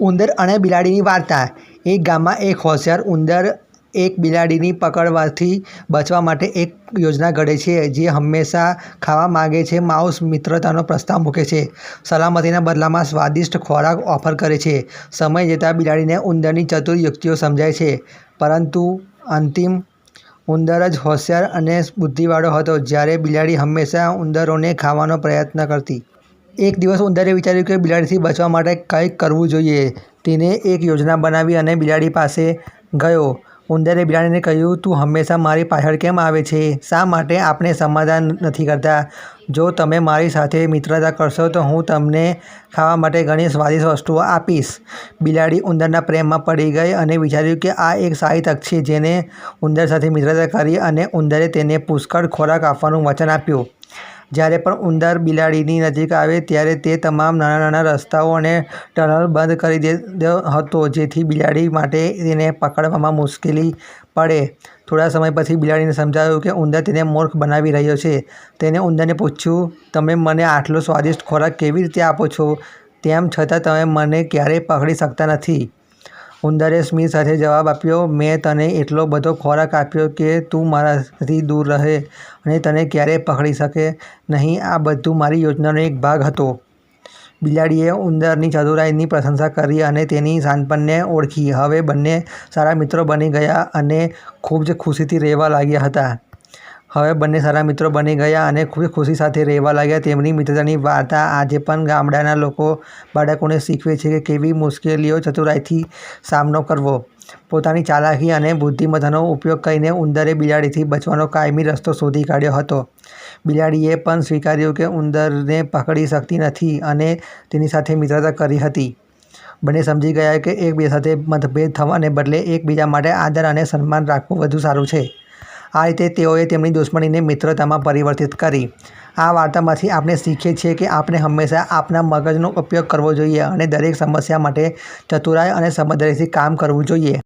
ઉંદર અને બિલાડીની વાર્તા। એક ગામમાં એક હોશિયાર ઉંદર એક બિલાડીની પકડવાથી બચવા માટે એક યોજના ઘડે છે, જે હંમેશા ખાવા માંગે છે। માઉસ મિત્રતાનો પ્રસ્તાવ મૂકે છે, સલામતીના બદલામાં સ્વાદિષ્ટ ખોરાક ઓફર કરે છે। સમય જતાં બિલાડીને ઉંદરની ચતુર યુક્તિઓ સમજાય છે, પરંતુ અંતિમ ઉંદર જ હોશિયાર અને બુદ્ધિવાળો હતો, જ્યારે બિલાડી હંમેશા ઉંદરોને ખાવાનો પ્રયત્ન કરતી। એક દિવસ ઉંદરે વિચાર્યું કે બિલાડીથી બચવા માટે કંઈક કરવું જોઈએ। તેણે એક યોજના બનાવી અને બિલાડી પાસે ગયો। ઉંદરે બિલાડીને કહ્યું, તું હંમેશા મારી પાછળ કેમ આવે છે? શા માટે આપણે સમાધાન નથી કરતા? જો તમે મારી સાથે મિત્રતા કરશો તો હું તમને ખાવા માટે ઘણી સ્વાદિષ્ટ વસ્તુઓ આપીશ। બિલાડી ઉંદરના પ્રેમમાં પડી ગઈ અને વિચાર્યું કે આ એક સારી તક છે। જેણે ઉંદર સાથે મિત્રતા કરી અને ઉંદરે તેને પુષ્કળ ખોરાક આપવાનું વચન આપ્યું। જ્યારે પણ ઉંદર બિલાડીની નજીક આવે ત્યારે તે તમામ નાના રસ્તાઓ અને ટનલ બંધ કરી દેતો હતો, જેથી બિલાડી માટે તેને પકડવામાં મુશ્કેલી પડે। થોડા સમય પછી બિલાડીને સમજાયું કે ઉંદર તેને મૂર્ખ બનાવી રહ્યો છે। તેણે ઉંદરને પૂછ્યું, તમે મને આટલો સ્વાદિષ્ટ ખોરાક કેવી રીતે આપો છો? તેમ છતાં તમે મને ક્યારેય પકડી શકતા નથી। ઉંદરે સ્મિત સાથે જવાબ આપ્યો, મેં તને એટલો બધો ખોરાક આપ્યો કે તું મારાથી દૂર રહે અને તને ક્યારેય પકડી શકે નહીં। આ બધું મારી યોજનાનો એક ભાગ હતો। બિલાડીએ ઉંદરની ચતુરાઈની પ્રશંસા કરી અને તેની શાણપણને ઓળખી। હવે બંને સારા મિત્રો બની ગયા અને ખૂબ જ ખુશીથી રહેવા લાગ્યા। તેમની મિત્રતાની વાર્તા આજે પણ ગામડાના બાળકોને શીખવે છે કે કેવી મુશ્કેલીઓ ચતુરાઈથી સામનો કરવો। પોતાની ચાલાકી અને બુદ્ધિમત્તાનો ઉપયોગ કરીને ઉંદરે બિલાડીથી બચવાનો કાયમી રસ્તો શોધી કાઢ્યો હતો। બિલાડીએ પણ સ્વીકાર્યું કે ઉંદરને પકડી શકતી નથી અને તેની સાથે મિત્રતા કરી હતી। બંને સમજી ગયા કે એકબીજા સાથે મતભેદ થવાને બદલે એકબીજા માટે આદર અને સન્માન રાખવું વધુ સારું છે। આ રીતે તેઓએ તેમની દુશ્મનીને મિત્રતામાં પરિવર્તિત કરી। આ વાર્તામાંથી આપણે શીખીએ છીએ કે આપણે હંમેશા આપણા મગજનો ઉપયોગ કરવો જોઈએ અને દરેક સમસ્યા માટે ચતુરાઈ અને સમજદારીથી કામ કરવું જોઈએ।